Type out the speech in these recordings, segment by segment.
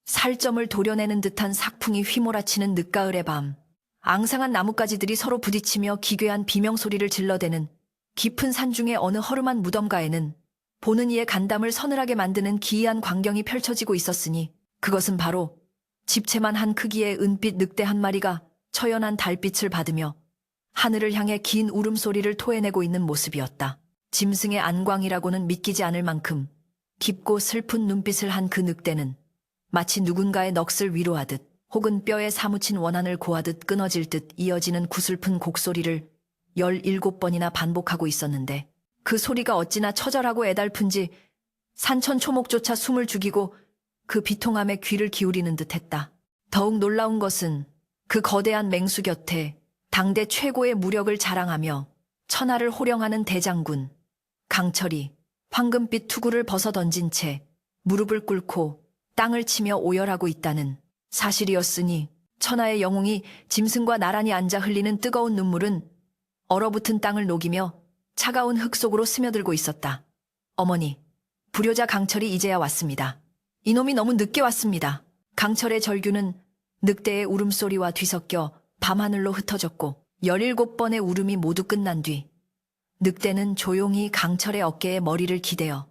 살점을 도려내는 듯한 삭풍이 휘몰아치는 늦가을의 밤. 앙상한 나뭇가지들이 서로 부딪히며 기괴한 비명소리를 질러대는 깊은 산중의 어느 허름한 무덤가에는 보는 이의 간담을 서늘하게 만드는 기이한 광경이 펼쳐지고 있었으니 그것은 바로 집채만 한 크기의 은빛 늑대 한 마리가 처연한 달빛을 받으며 하늘을 향해 긴 울음소리를 토해내고 있는 모습이었다. 짐승의 안광이라고는 믿기지 않을 만큼 깊고 슬픈 눈빛을 한 그 늑대는 마치 누군가의 넋을 위로하듯 혹은 뼈에 사무친 원한을 고하듯 끊어질 듯 이어지는 구슬픈 곡소리를 17번이나 반복하고 있었는데 그 소리가 어찌나 처절하고 애달픈지 산천초목조차 숨을 죽이고 그 비통함에 귀를 기울이는 듯했다. 더욱 놀라운 것은 그 거대한 맹수 곁에 당대 최고의 무력을 자랑하며 천하를 호령하는 대장군 강철이 황금빛 투구를 벗어던진 채 무릎을 꿇고 땅을 치며 오열하고 있다는 사실이었으니 천하의 영웅이 짐승과 나란히 앉아 흘리는 뜨거운 눈물은 얼어붙은 땅을 녹이며 차가운 흙 속으로 스며들고 있었다. 어머니, 불효자 강철이 이제야 왔습니다. 이놈이 너무 늦게 왔습니다. 강철의 절규는 늑대의 울음소리와 뒤섞여 밤하늘로 흩어졌고 17번의 울음이 모두 끝난 뒤 늑대는 조용히 강철의 어깨에 머리를 기대어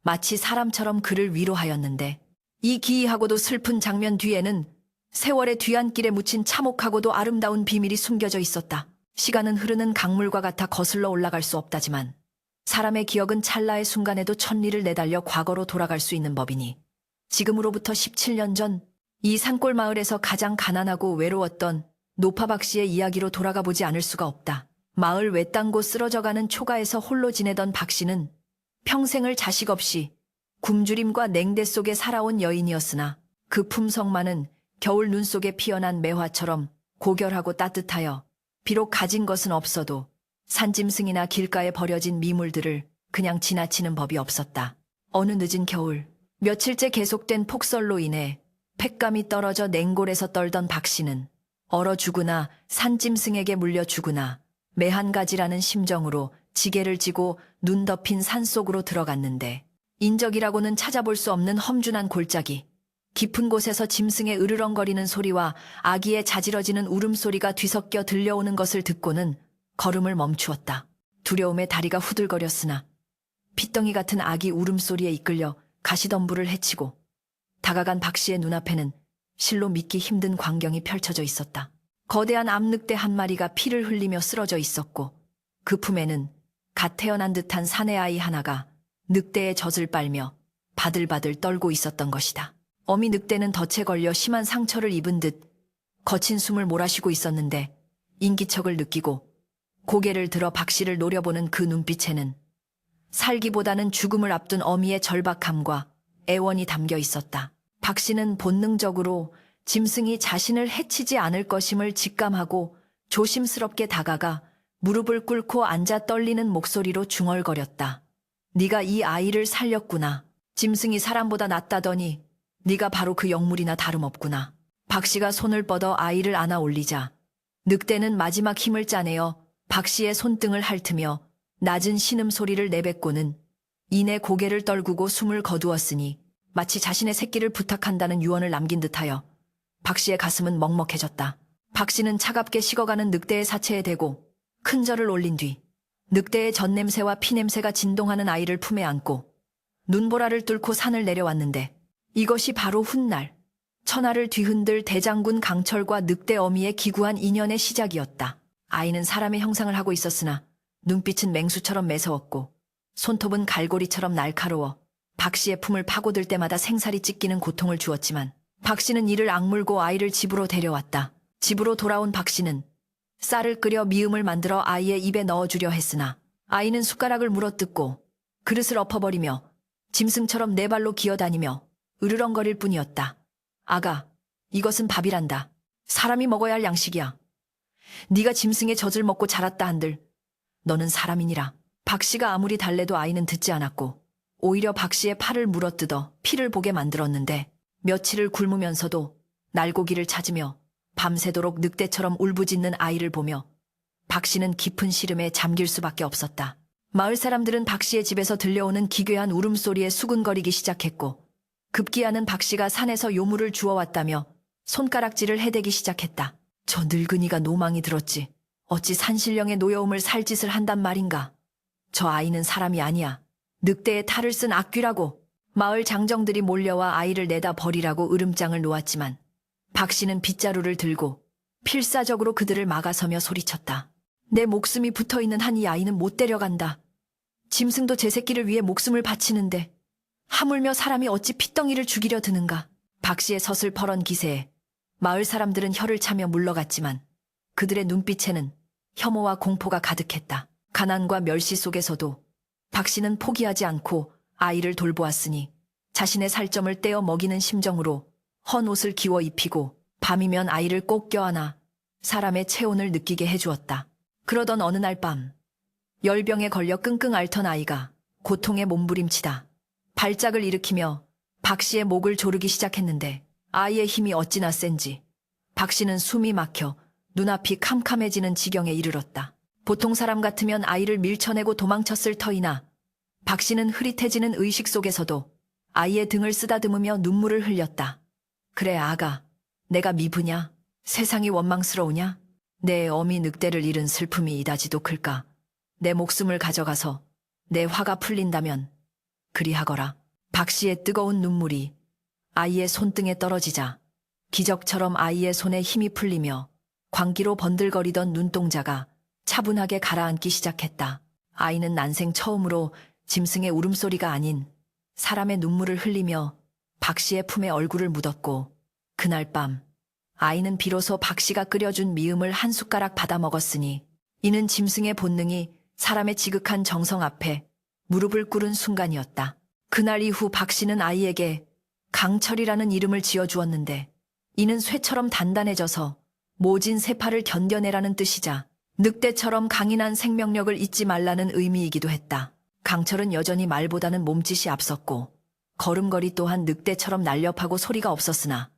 마치 사람처럼 그를 위로하였는데 이 기이하고도 슬픈 장면 뒤에는 세월의 뒤안길에 묻힌 참혹하고도 아름다운 비밀이 숨겨져 있었다. 시간은 흐르는 강물과 같아 거슬러 올라갈 수 없다지만 사람의 기억은 찰나의 순간에도 천리를 내달려 과거로 돌아갈 수 있는 법이니 지금으로부터 17년 전 이 산골 마을에서 가장 가난하고 외로웠던 노파박 씨의 이야기로 돌아가 보지 않을 수가 없다. 마을 외딴 곳 쓰러져가는 초가에서 홀로 지내던 박 씨는 평생을 자식 없이 굶주림과 냉대 속에 살아온 여인이었으나 그 품성만은 겨울 눈 속에 피어난 매화처럼 고결하고 따뜻하여 비록 가진 것은 없어도 산짐승이나 길가에 버려진 미물들을 그냥 지나치는 법이 없었다. 어느 늦은 겨울, 며칠째 계속된 폭설로 인해 팩감이 떨어져 냉골에서 떨던 박 씨는 얼어 죽으나 산짐승에게 물려 죽으나 매 한 가지라는 심정으로 지게를 지고 눈 덮인 산속으로 들어갔는데 인적이라고는 찾아볼 수 없는 험준한 골짜기, 깊은 곳에서 짐승의 으르렁거리는 소리와 아기의 자지러지는 울음소리가 뒤섞여 들려오는 것을 듣고는 걸음을 멈추었다. 두려움에 다리가 후들거렸으나 핏덩이 같은 아기 울음소리에 이끌려 가시덤불을 헤치고 다가간 박 씨의 눈앞에는 실로 믿기 힘든 광경이 펼쳐져 있었다. 거대한 암늑대 한 마리가 피를 흘리며 쓰러져 있었고 그 품에는 갓 태어난 듯한 사내 아이 하나가 늑대의 젖을 빨며 바들바들 떨고 있었던 것이다. 어미 늑대는 덫에 걸려 심한 상처를 입은 듯 거친 숨을 몰아쉬고 있었는데 인기척을 느끼고 고개를 들어 박 씨를 노려보는 그 눈빛에는 살기보다는 죽음을 앞둔 어미의 절박함과 애원이 담겨 있었다. 박 씨는 본능적으로 짐승이 자신을 해치지 않을 것임을 직감하고 조심스럽게 다가가 무릎을 꿇고 앉아 떨리는 목소리로 중얼거렸다. 네가 이 아이를 살렸구나. 짐승이 사람보다 낫다더니 네가 바로 그 영물이나 다름없구나. 박 씨가 손을 뻗어 아이를 안아 올리자 늑대는 마지막 힘을 짜내어 박 씨의 손등을 핥으며 낮은 신음소리를 내뱉고는 이내 고개를 떨구고 숨을 거두었으니 마치 자신의 새끼를 부탁한다는 유언을 남긴 듯하여 박 씨의 가슴은 먹먹해졌다. 박 씨는 차갑게 식어가는 늑대의 사체에 대고 큰 절을 올린 뒤 늑대의 젖냄새와 피냄새가 진동하는 아이를 품에 안고 눈보라를 뚫고 산을 내려왔는데 이것이 바로 훗날 천하를 뒤흔들 대장군 강철과 늑대 어미의 기구한 인연의 시작이었다. 아이는 사람의 형상을 하고 있었으나 눈빛은 맹수처럼 매서웠고 손톱은 갈고리처럼 날카로워 박 씨의 품을 파고들 때마다 생살이 찢기는 고통을 주었지만 박 씨는 이를 악물고 아이를 집으로 데려왔다. 집으로 돌아온 박 씨는 쌀을 끓여 미음을 만들어 아이의 입에 넣어주려 했으나 아이는 숟가락을 물어뜯고 그릇을 엎어버리며 짐승처럼 네 발로 기어다니며 으르렁거릴 뿐이었다. 아가, 이것은 밥이란다. 사람이 먹어야 할 양식이야. 네가 짐승의 젖을 먹고 자랐다 한들 너는 사람이니라. 박 씨가 아무리 달래도 아이는 듣지 않았고 오히려 박 씨의 팔을 물어뜯어 피를 보게 만들었는데 며칠을 굶으면서도 날고기를 찾으며 밤새도록 늑대처럼 울부짖는 아이를 보며 박 씨는 깊은 시름에 잠길 수밖에 없었다. 마을 사람들은 박 씨의 집에서 들려오는 기괴한 울음소리에 수군거리기 시작했고 급기야는 박 씨가 산에서 요물을 주워왔다며 손가락질을 해대기 시작했다. 저 늙은이가 노망이 들었지. 어찌 산신령의 노여움을 살 짓을 한단 말인가. 저 아이는 사람이 아니야. 늑대의 탈을 쓴 악귀라고. 마을 장정들이 몰려와 아이를 내다 버리라고 으름장을 놓았지만 박 씨는 빗자루를 들고 필사적으로 그들을 막아서며 소리쳤다. 내 목숨이 붙어있는 한 이 아이는 못 데려간다. 짐승도 제 새끼를 위해 목숨을 바치는데 하물며 사람이 어찌 핏덩이를 죽이려 드는가. 박 씨의 서슬퍼런 기세에 마을 사람들은 혀를 차며 물러갔지만 그들의 눈빛에는 혐오와 공포가 가득했다. 가난과 멸시 속에서도 박 씨는 포기하지 않고 아이를 돌보았으니 자신의 살점을 떼어 먹이는 심정으로 헌 옷을 기워 입히고 밤이면 아이를 꼭 껴안아 사람의 체온을 느끼게 해주었다. 그러던 어느 날 밤, 열병에 걸려 끙끙 앓던 아이가 고통에 몸부림치다 발작을 일으키며 박 씨의 목을 조르기 시작했는데 아이의 힘이 어찌나 센지 박 씨는 숨이 막혀 눈앞이 캄캄해지는 지경에 이르렀다. 보통 사람 같으면 아이를 밀쳐내고 도망쳤을 터이나 박 씨는 흐릿해지는 의식 속에서도 아이의 등을 쓰다듬으며 눈물을 흘렸다. 그래 아가, 내가 미부냐? 세상이 원망스러우냐? 내 어미 늑대를 잃은 슬픔이 이다지도 클까? 내 목숨을 가져가서 내 화가 풀린다면 그리하거라. 박 씨의 뜨거운 눈물이 아이의 손등에 떨어지자 기적처럼 아이의 손에 힘이 풀리며 광기로 번들거리던 눈동자가 차분하게 가라앉기 시작했다. 아이는 난생 처음으로 짐승의 울음소리가 아닌 사람의 눈물을 흘리며 박 씨의 품에 얼굴을 묻었고 그날 밤 아이는 비로소 박 씨가 끓여준 미음을 한 숟가락 받아 먹었으니 이는 짐승의 본능이 사람의 지극한 정성 앞에 무릎을 꿇은 순간이었다. 그날 이후 박 씨는 아이에게 강철이라는 이름을 지어주었는데 이는 쇠처럼 단단해져서 모진 세파를 견뎌내라는 뜻이자 늑대처럼 강인한 생명력을 잊지 말라는 의미이기도 했다. 강철은 여전히 말보다는 몸짓이 앞섰고 걸음걸이 또한 늑대처럼 날렵하고 소리가 없었으나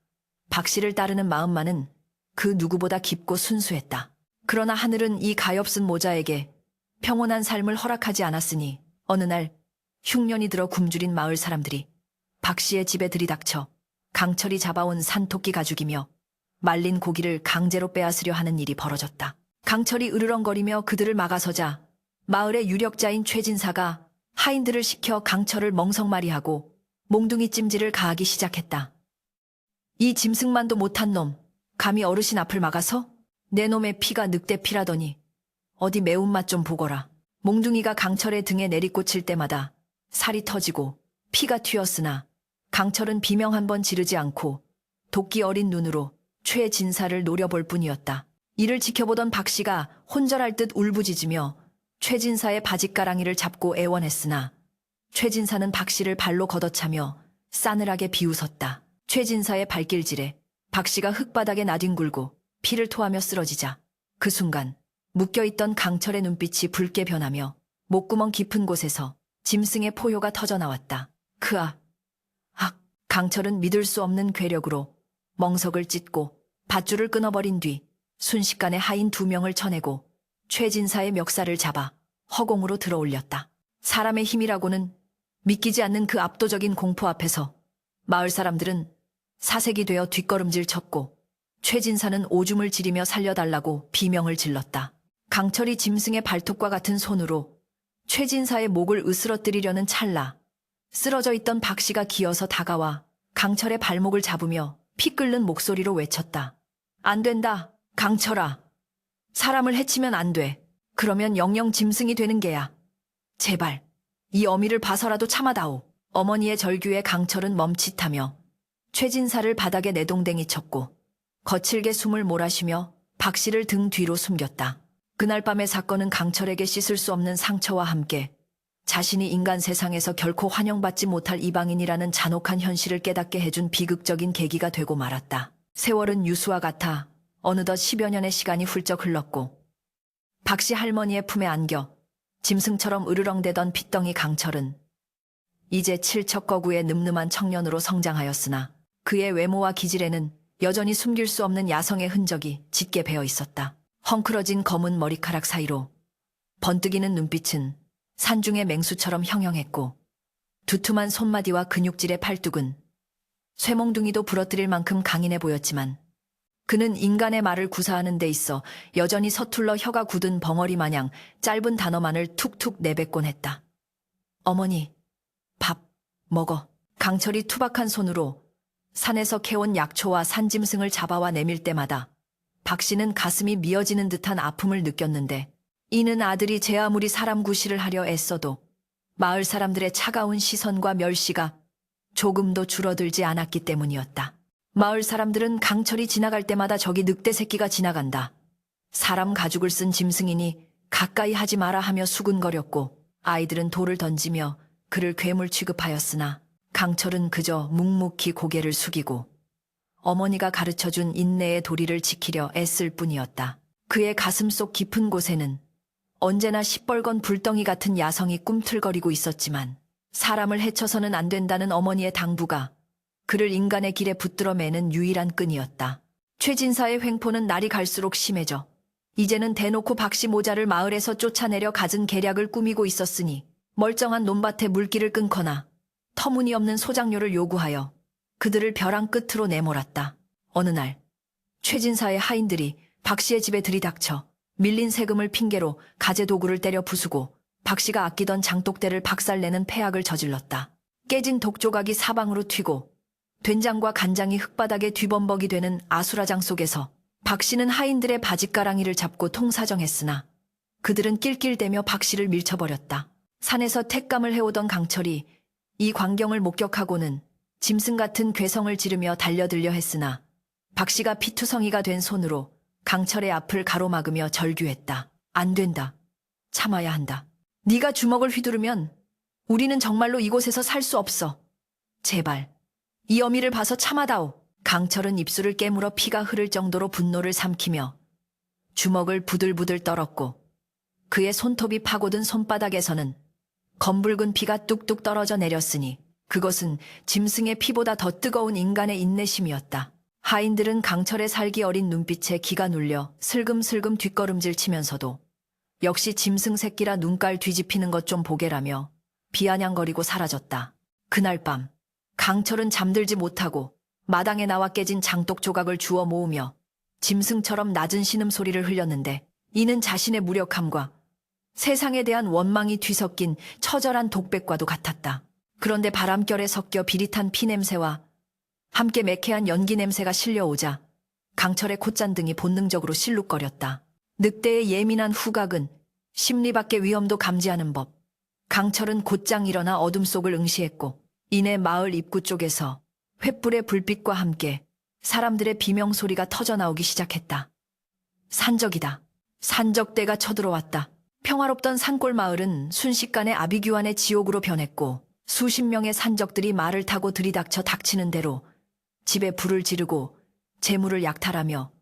박 씨를 따르는 마음만은 그 누구보다 깊고 순수했다. 그러나 하늘은 이 가엾은 모자에게 평온한 삶을 허락하지 않았으니 어느 날 흉년이 들어 굶주린 마을 사람들이 박 씨의 집에 들이닥쳐 강철이 잡아온 산토끼 가죽이며 말린 고기를 강제로 빼앗으려 하는 일이 벌어졌다. 강철이 으르렁거리며 그들을 막아서자 마을의 유력자인 최진사가 하인들을 시켜 강철을 멍석말이하고 몽둥이 찜질을 가하기 시작했다. 이 짐승만도 못한 놈, 감히 어르신 앞을 막아서? 내 놈의 피가 늑대 피라더니 어디 매운맛 좀 보거라. 몽둥이가 강철의 등에 내리꽂힐 때마다 살이 터지고 피가 튀었으나 강철은 비명 한 번 지르지 않고 도끼 어린 눈으로 최진사를 노려볼 뿐이었다. 이를 지켜보던 박 씨가 혼절할 듯 울부짖으며 최진사의 바짓가랑이를 잡고 애원했으나 최진사는 박 씨를 발로 걷어차며 싸늘하게 비웃었다. 최진사의 발길질에 박 씨가 흙바닥에 나뒹굴고 피를 토하며 쓰러지자 그 순간 묶여있던 강철의 눈빛이 붉게 변하며 목구멍 깊은 곳에서 짐승의 포효가 터져나왔다. 강철은 믿을 수 없는 괴력으로 멍석을 찢고 밧줄을 끊어버린 뒤 순식간에 하인 2명을 쳐내고 최진사의 멱살을 잡아 허공으로 들어올렸다. 사람의 힘이라고는 믿기지 않는 그 압도적인 공포 앞에서 마을 사람들은 사색이 되어 뒷걸음질 쳤고 최진사는 오줌을 지리며 살려달라고 비명을 질렀다. 강철이 짐승의 발톱과 같은 손으로 최진사의 목을 으스러뜨리려는 찰나 쓰러져 있던 박 씨가 기어서 다가와 강철의 발목을 잡으며 피 끓는 목소리로 외쳤다. 안 된다, 강철아. 사람을 해치면 안 돼. 그러면 영영 짐승이 되는 게야. 제발 이 어미를 봐서라도 참아다오. 어머니의 절규에 강철은 멈칫하며 최진사를 바닥에 내동댕이 쳤고 거칠게 숨을 몰아쉬며 박 씨를 등 뒤로 숨겼다. 그날 밤의 사건은 강철에게 씻을 수 없는 상처와 함께 자신이 인간 세상에서 결코 환영받지 못할 이방인이라는 잔혹한 현실을 깨닫게 해준 비극적인 계기가 되고 말았다. 세월은 유수와 같아 어느덧 10여 년의 시간이 훌쩍 흘렀고 박 씨 할머니의 품에 안겨 짐승처럼 으르렁대던 핏덩이 강철은 이제 칠척거구의 늠름한 청년으로 성장하였으나 그의 외모와 기질에는 여전히 숨길 수 없는 야성의 흔적이 짙게 배어 있었다. 헝클어진 검은 머리카락 사이로 번뜩이는 눈빛은 산중의 맹수처럼 형형했고 두툼한 손마디와 근육질의 팔뚝은 쇠몽둥이도 부러뜨릴 만큼 강인해 보였지만 그는 인간의 말을 구사하는 데 있어 여전히 서툴러 혀가 굳은 벙어리 마냥 짧은 단어만을 툭툭 내뱉곤 했다. 어머니, 밥 먹어. 강철이 투박한 손으로 산에서 캐온 약초와 산짐승을 잡아와 내밀 때마다 박 씨는 가슴이 미어지는 듯한 아픔을 느꼈는데 이는 아들이 제 아무리 사람 구실을 하려 애써도 마을 사람들의 차가운 시선과 멸시가 조금도 줄어들지 않았기 때문이었다. 마을 사람들은 강철이 지나갈 때마다 저기 늑대 새끼가 지나간다. 사람 가죽을 쓴 짐승이니 가까이 하지 마라 하며 수군거렸고 아이들은 돌을 던지며 그를 괴물 취급하였으나 강철은 그저 묵묵히 고개를 숙이고 어머니가 가르쳐준 인내의 도리를 지키려 애쓸 뿐이었다. 그의 가슴 속 깊은 곳에는 언제나 시뻘건 불덩이 같은 야성이 꿈틀거리고 있었지만 사람을 해쳐서는 안 된다는 어머니의 당부가 그를 인간의 길에 붙들어 매는 유일한 끈이었다. 최진사의 횡포는 날이 갈수록 심해져 이제는 대놓고 박씨 모자를 마을에서 쫓아내려 갖은 계략을 꾸미고 있었으니 멀쩡한 논밭에 물길을 끊거나 터무니없는 소장료를 요구하여 그들을 벼랑 끝으로 내몰았다. 어느 날 최진사의 하인들이 박씨의 집에 들이닥쳐 밀린 세금을 핑계로 가재도구를 때려 부수고 박씨가 아끼던 장독대를 박살내는 패악을 저질렀다. 깨진 독조각이 사방으로 튀고 된장과 간장이 흙바닥에 뒤범벅이 되는 아수라장 속에서 박씨는 하인들의 바짓가랑이를 잡고 통사정했으나 그들은 낄낄대며 박씨를 밀쳐버렸다. 산에서 택감을 해오던 강철이 이 광경을 목격하고는 짐승 같은 괴성을 지르며 달려들려 했으나 박씨가 피투성이가 된 손으로 강철의 앞을 가로막으며 절규했다. 안 된다. 참아야 한다. 네가 주먹을 휘두르면 우리는 정말로 이곳에서 살 수 없어. 제발 이 어미를 봐서 참아다오. 강철은 입술을 깨물어 피가 흐를 정도로 분노를 삼키며 주먹을 부들부들 떨었고 그의 손톱이 파고든 손바닥에서는 검붉은 피가 뚝뚝 떨어져 내렸으니 그것은 짐승의 피보다 더 뜨거운 인간의 인내심이었다. 하인들은 강철의 살기 어린 눈빛에 기가 눌려 슬금슬금 뒷걸음질 치면서도 역시 짐승 새끼라 눈깔 뒤집히는 것 좀 보게라며 비아냥거리고 사라졌다. 그날 밤 강철은 잠들지 못하고 마당에 나와 깨진 장독 조각을 주워 모으며 짐승처럼 낮은 신음소리를 흘렸는데 이는 자신의 무력함과 세상에 대한 원망이 뒤섞인 처절한 독백과도 같았다. 그런데 바람결에 섞여 비릿한 피냄새와 함께 매캐한 연기 냄새가 실려오자 강철의 콧잔등이 본능적으로 실룩거렸다. 늑대의 예민한 후각은 심리 밖의 위험도 감지하는 법. 강철은 곧장 일어나 어둠 속을 응시했고 이내 마을 입구 쪽에서 횃불의 불빛과 함께 사람들의 비명소리가 터져나오기 시작했다. 산적이다. 산적대가 쳐들어왔다. 평화롭던 산골 마을은 순식간에 아비규환의 지옥으로 변했고 수십 명의 산적들이 말을 타고 들이닥쳐 닥치는 대로 집에 불을 지르고 재물을 약탈하며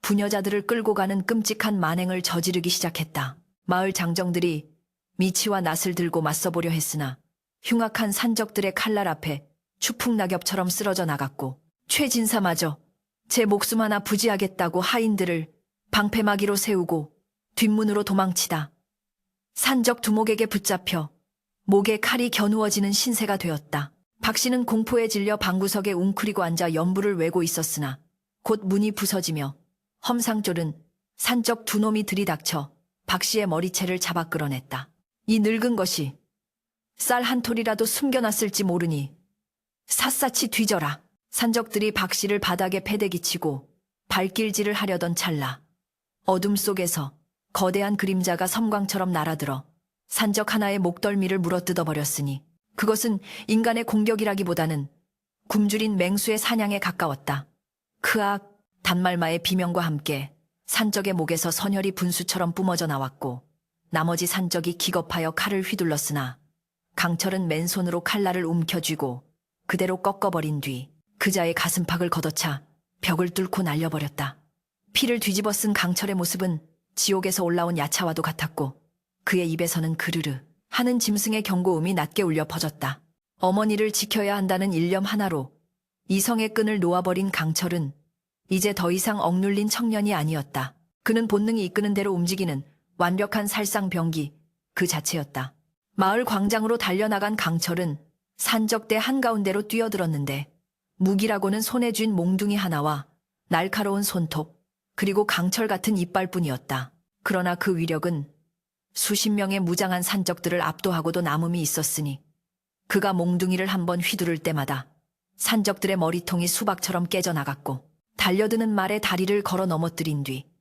부녀자들을 끌고 가는 끔찍한 만행을 저지르기 시작했다. 마을 장정들이 미치와 낫을 들고 맞서보려 했으나 흉악한 산적들의 칼날 앞에 추풍낙엽처럼 쓰러져 나갔고 최진사마저 제 목숨 하나 부지하겠다고 하인들을 방패막이로 세우고 뒷문으로 도망치다 산적 두목에게 붙잡혀 목에 칼이 겨누어지는 신세가 되었다. 박씨는 공포에 질려 방구석에 웅크리고 앉아 연부를 외고 있었으나 곧 문이 부서지며 험상졸은 산적 두 놈이 들이닥쳐 박씨의 머리채를 잡아 끌어냈다. 이 늙은 것이 쌀 한 톨이라도 숨겨놨을지 모르니 샅샅이 뒤져라. 산적들이 박씨를 바닥에 패대기치고 발길질을 하려던 찰나 어둠 속에서 거대한 그림자가 섬광처럼 날아들어 산적 하나의 목덜미를 물어뜯어버렸으니 그것은 인간의 공격이라기보다는 굶주린 맹수의 사냥에 가까웠다. 크악 단말마의 비명과 함께 산적의 목에서 선혈이 분수처럼 뿜어져 나왔고 나머지 산적이 기겁하여 칼을 휘둘렀으나 강철은 맨손으로 칼날을 움켜쥐고 그대로 꺾어버린 뒤 그자의 가슴팍을 걷어차 벽을 뚫고 날려버렸다. 피를 뒤집어 쓴 강철의 모습은 지옥에서 올라온 야차와도 같았고 그의 입에서는 그르르 하는 짐승의 경고음이 낮게 울려 퍼졌다. 어머니를 지켜야 한다는 일념 하나로 이성의 끈을 놓아버린 강철은 이제 더 이상 억눌린 청년이 아니었다. 그는 본능이 이끄는 대로 움직이는 완벽한 살상병기 그 자체였다. 마을 광장으로 달려나간 강철은 산적대 한가운데로 뛰어들었는데 무기라고는 손에 쥔 몽둥이 하나와 날카로운 손톱, 그리고 강철 같은 이빨뿐이었다. 그러나 그 위력은 수십 명의 무장한 산적들을 압도하고도 남음이 있었으니 그가 몽둥이를 한번 휘두를 때마다 산적들의 머리통이 수박처럼 깨져나갔고 달려드는 말의 다리를 걸어 넘어뜨린 뒤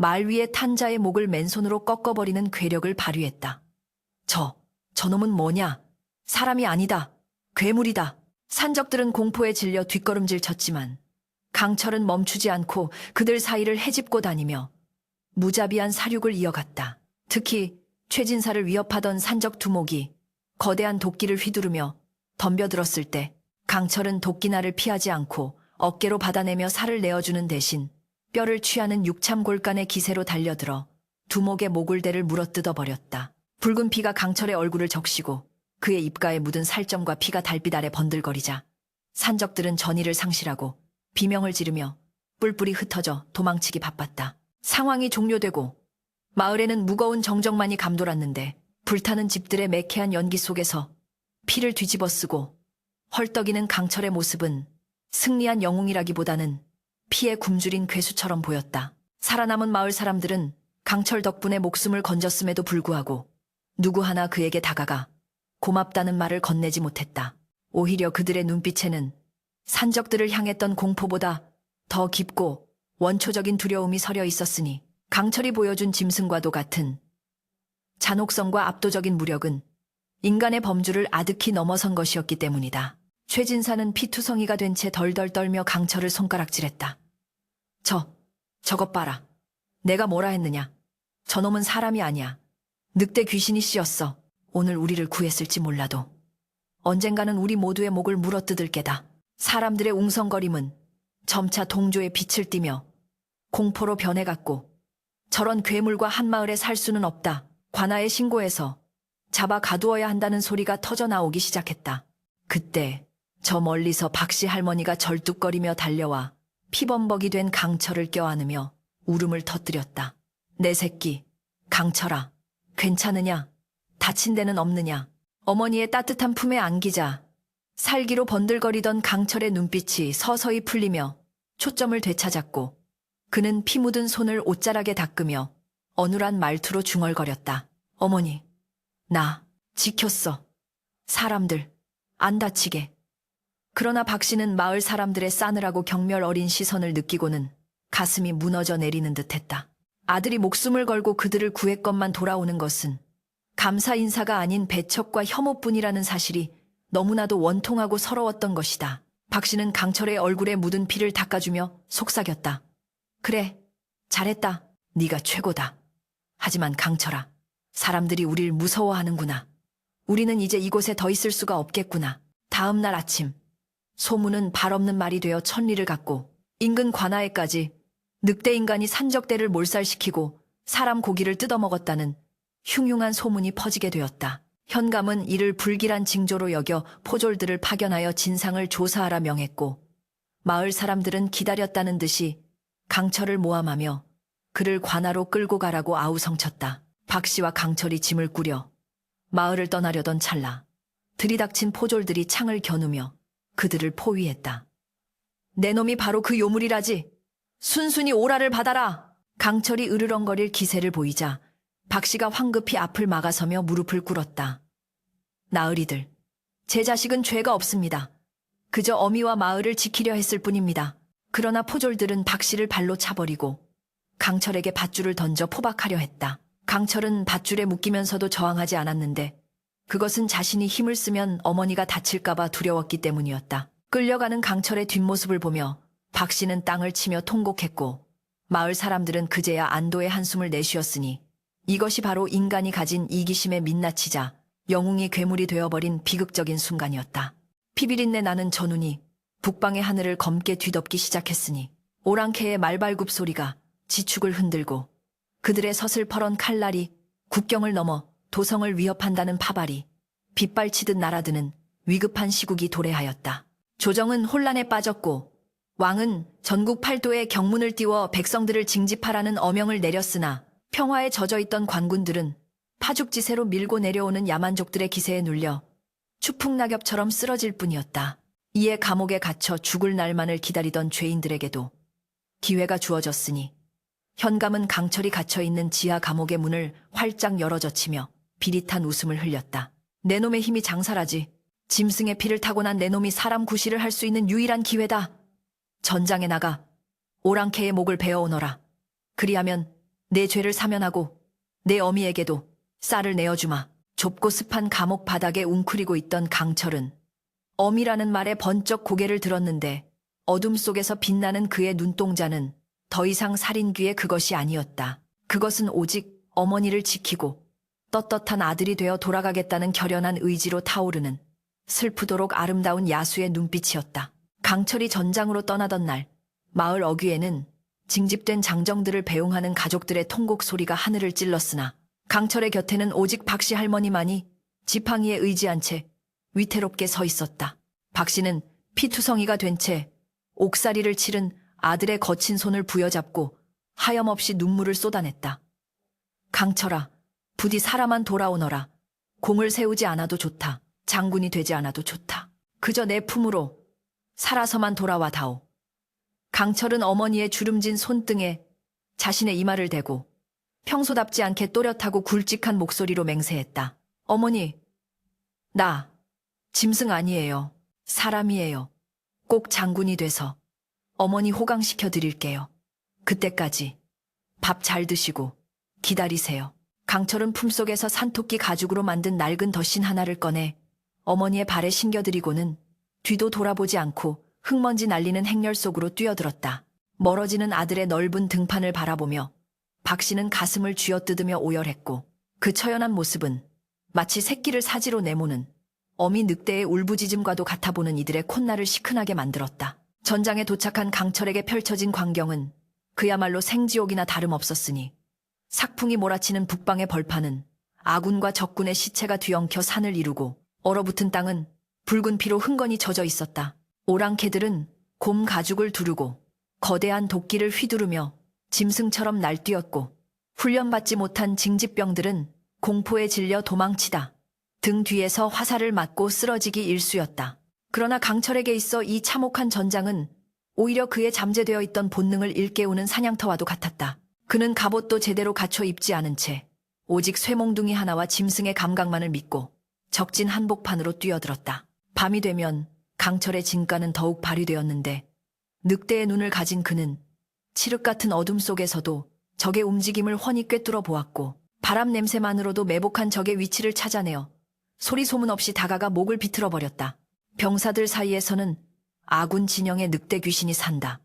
말 위에 탄 자의 목을 맨손으로 꺾어버리는 괴력을 발휘했다. 저놈은 뭐냐? 사람이 아니다. 괴물이다. 산적들은 공포에 질려 뒷걸음질 쳤지만 강철은 멈추지 않고 그들 사이를 헤집고 다니며 무자비한 사륙을 이어갔다. 특히 최진사를 위협하던 산적 두목이 거대한 도끼를 휘두르며 덤벼들었을 때 강철은 도끼날을 피하지 않고 어깨로 받아내며 살을 내어주는 대신 뼈를 취하는 육참골간의 기세로 달려들어 두목의 모골대를 물어뜯어 버렸다. 붉은 피가 강철의 얼굴을 적시고 그의 입가에 묻은 살점과 피가 달빛 아래 번들거리자 산적들은 전의를 상실하고 비명을 지르며 뿔뿔이 흩어져 도망치기 바빴다. 상황이 종료되고 마을에는 무거운 정적만이 감돌았는데 불타는 집들의 매캐한 연기 속에서 피를 뒤집어 쓰고 헐떡이는 강철의 모습은 승리한 영웅이라기보다는 피에 굶주린 괴수처럼 보였다. 살아남은 마을 사람들은 강철 덕분에 목숨을 건졌음에도 불구하고 누구 하나 그에게 다가가 고맙다는 말을 건네지 못했다. 오히려 그들의 눈빛에는 산적들을 향했던 공포보다 더 깊고 원초적인 두려움이 서려 있었으니 강철이 보여준 짐승과도 같은 잔혹성과 압도적인 무력은 인간의 범주를 아득히 넘어선 것이었기 때문이다. 최진사는 피투성이가 된 채 덜덜 떨며 강철을 손가락질했다. 저것 봐라. 내가 뭐라 했느냐. 저놈은 사람이 아니야. 늑대 귀신이 씌었어. 오늘 우리를 구했을지 몰라도 언젠가는 우리 모두의 목을 물어뜯을 게다. 사람들의 웅성거림은 점차 동조의 빛을 띠며 공포로 변해갔고 저런 괴물과 한마을에 살 수는 없다. 관아에 신고해서 잡아 가두어야 한다는 소리가 터져 나오기 시작했다. 그때 저 멀리서 박씨 할머니가 절뚝거리며 달려와 피범벅이 된 강철을 껴안으며 울음을 터뜨렸다. 내 새끼, 강철아, 괜찮으냐? 다친 데는 없느냐? 어머니의 따뜻한 품에 안기자 살기로 번들거리던 강철의 눈빛이 서서히 풀리며 초점을 되찾았고 그는 피 묻은 손을 옷자락에 닦으며 어눌한 말투로 중얼거렸다. 어머니, 나 지켰어. 사람들 안 다치게. 그러나 박씨는 마을 사람들의 싸늘하고 경멸 어린 시선을 느끼고는 가슴이 무너져 내리는 듯했다. 아들이 목숨을 걸고 그들을 구했건만 돌아오는 것은 감사 인사가 아닌 배척과 혐오뿐이라는 사실이 너무나도 원통하고 서러웠던 것이다. 박씨는 강철의 얼굴에 묻은 피를 닦아주며 속삭였다. 그래, 잘했다. 네가 최고다. 하지만 강철아, 사람들이 우릴 무서워하는구나. 우리는 이제 이곳에 더 있을 수가 없겠구나. 다음 날 아침, 소문은 발 없는 말이 되어 천리를 갔고 인근 관아에까지 늑대 인간이 산적대를 몰살시키고 사람 고기를 뜯어먹었다는 흉흉한 소문이 퍼지게 되었다. 현감은 이를 불길한 징조로 여겨 포졸들을 파견하여 진상을 조사하라 명했고 마을 사람들은 기다렸다는 듯이 강철을 모함하며 그를 관아로 끌고 가라고 아우성쳤다. 박씨와 강철이 짐을 꾸려 마을을 떠나려던 찰나 들이닥친 포졸들이 창을 겨누며 그들을 포위했다. 내 놈이 바로 그 요물이라지. 순순히 오라를 받아라. 강철이 으르렁거릴 기세를 보이자 박씨가 황급히 앞을 막아서며 무릎을 꿇었다. 나으리들, 제 자식은 죄가 없습니다. 그저 어미와 마을을 지키려 했을 뿐입니다. 그러나 포졸들은 박씨를 발로 차버리고 강철에게 밧줄을 던져 포박하려 했다. 강철은 밧줄에 묶이면서도 저항하지 않았는데 그것은 자신이 힘을 쓰면 어머니가 다칠까봐 두려웠기 때문이었다. 끌려가는 강철의 뒷모습을 보며 박씨는 땅을 치며 통곡했고 마을 사람들은 그제야 안도의 한숨을 내쉬었으니 이것이 바로 인간이 가진 이기심에 민낯이자 영웅이 괴물이 되어버린 비극적인 순간이었다. 피비린내 나는 저 눈이 북방의 하늘을 검게 뒤덮기 시작했으니 오랑캐의 말발굽 소리가 지축을 흔들고 그들의 서슬퍼런 칼날이 국경을 넘어 도성을 위협한다는 파발이 빗발치듯 날아드는 위급한 시국이 도래하였다. 조정은 혼란에 빠졌고 왕은 전국 팔도에 경문을 띄워 백성들을 징집하라는 어명을 내렸으나 평화에 젖어있던 관군들은 파죽지세로 밀고 내려오는 야만족들의 기세에 눌려 추풍낙엽처럼 쓰러질 뿐이었다. 이에 감옥에 갇혀 죽을 날만을 기다리던 죄인들에게도 기회가 주어졌으니 현감은 강철이 갇혀있는 지하 감옥의 문을 활짝 열어젖히며 비릿한 웃음을 흘렸다. 내 놈의 힘이 장사라지. 짐승의 피를 타고난 내 놈이 사람 구실을 할 수 있는 유일한 기회다. 전장에 나가 오랑캐의 목을 베어오너라. 그리하면 내 죄를 사면하고 내 어미에게도 쌀을 내어주마. 좁고 습한 감옥 바닥에 웅크리고 있던 강철은 어미라는 말에 번쩍 고개를 들었는데 어둠 속에서 빛나는 그의 눈동자는 더 이상 살인귀의 그것이 아니었다. 그것은 오직 어머니를 지키고 떳떳한 아들이 되어 돌아가겠다는 결연한 의지로 타오르는 슬프도록 아름다운 야수의 눈빛이었다. 강철이 전장으로 떠나던 날 마을 어귀에는 징집된 장정들을 배웅하는 가족들의 통곡 소리가 하늘을 찔렀으나 강철의 곁에는 오직 박씨 할머니만이 지팡이에 의지한 채 위태롭게 서 있었다. 박씨는 피투성이가 된 채 옥살이를 치른 아들의 거친 손을 부여잡고 하염없이 눈물을 쏟아냈다. 강철아, 부디 살아만 돌아오너라. 공을 세우지 않아도 좋다. 장군이 되지 않아도 좋다. 그저 내 품으로 살아서만 돌아와 다오. 강철은 어머니의 주름진 손등에 자신의 이마를 대고 평소답지 않게 또렷하고 굵직한 목소리로 맹세했다. 어머니, 나 짐승 아니에요. 사람이에요. 꼭 장군이 돼서 어머니 호강시켜 드릴게요. 그때까지 밥 잘 드시고 기다리세요. 강철은 품속에서 산토끼 가죽으로 만든 낡은 덧신 하나를 꺼내 어머니의 발에 신겨드리고는 뒤도 돌아보지 않고 흙먼지 날리는 행렬 속으로 뛰어들었다. 멀어지는 아들의 넓은 등판을 바라보며 박씨는 가슴을 쥐어뜯으며 오열했고 그 처연한 모습은 마치 새끼를 사지로 내모는 어미 늑대의 울부짖음과도 같아 보는 이들의 콧날을 시큰하게 만들었다. 전장에 도착한 강철에게 펼쳐진 광경은 그야말로 생지옥이나 다름없었으니 삭풍이 몰아치는 북방의 벌판은 아군과 적군의 시체가 뒤엉켜 산을 이루고 얼어붙은 땅은 붉은 피로 흥건히 젖어 있었다. 오랑캐들은 곰 가죽을 두르고 거대한 도끼를 휘두르며 짐승처럼 날뛰었고 훈련받지 못한 징집병들은 공포에 질려 도망치다 등 뒤에서 화살을 맞고 쓰러지기 일쑤였다. 그러나 강철에게 있어 이 참혹한 전장은 오히려 그의 잠재되어 있던 본능을 일깨우는 사냥터와도 같았다. 그는 갑옷도 제대로 갖춰 입지 않은 채 오직 쇠몽둥이 하나와 짐승의 감각만을 믿고 적진 한복판으로 뛰어들었다. 밤이 되면 강철의 진가는 더욱 발휘되었는데 늑대의 눈을 가진 그는 칠흑 같은 어둠 속에서도 적의 움직임을 훤히 꿰뚫어 보았고 바람 냄새만으로도 매복한 적의 위치를 찾아내어 소리 소문 없이 다가가 목을 비틀어 버렸다. 병사들 사이에서는 아군 진영의 늑대 귀신이 산다.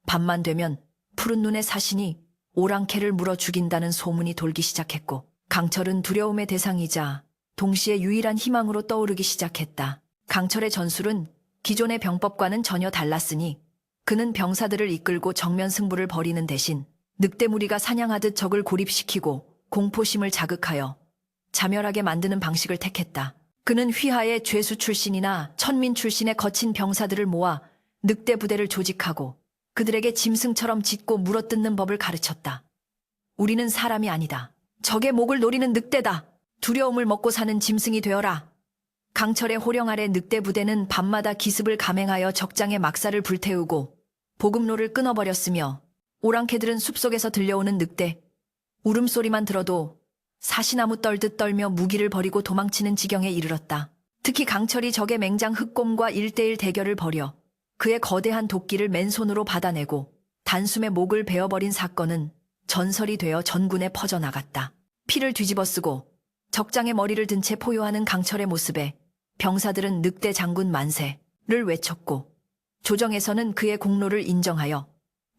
밤만 되면 푸른 눈의 사신이 오랑캐를 물어 죽인다는 소문이 돌기 시작했고 강철은 두려움의 대상이자 동시에 유일한 희망으로 떠오르기 시작했다. 강철의 전술은 기존의 병법과는 전혀 달랐으니 그는 병사들을 이끌고 정면 승부를 벌이는 대신 늑대 무리가 사냥하듯 적을 고립시키고 공포심을 자극하여 자멸하게 만드는 방식을 택했다. 그는 휘하의 죄수 출신이나 천민 출신의 거친 병사들을 모아 늑대 부대를 조직하고 그들에게 짐승처럼 짖고 물어뜯는 법을 가르쳤다. 우리는 사람이 아니다. 적의 목을 노리는 늑대다. 두려움을 먹고 사는 짐승이 되어라. 강철의 호령 아래 늑대 부대는 밤마다 기습을 감행하여 적장의 막사를 불태우고 보급로를 끊어버렸으며 오랑캐들은 숲속에서 들려오는 늑대 울음소리만 들어도 사시나무 떨듯 떨며 무기를 버리고 도망치는 지경에 이르렀다. 특히 강철이 적의 맹장 흑곰과 1대1 대결을 벌여 그의 거대한 도끼를 맨손으로 받아내고 단숨에 목을 베어버린 사건은 전설이 되어 전군에 퍼져나갔다. 피를 뒤집어 쓰고 적장에 머리를 든 채 포효하는 강철의 모습에 병사들은 늑대 장군 만세를 외쳤고 조정에서는 그의 공로를 인정하여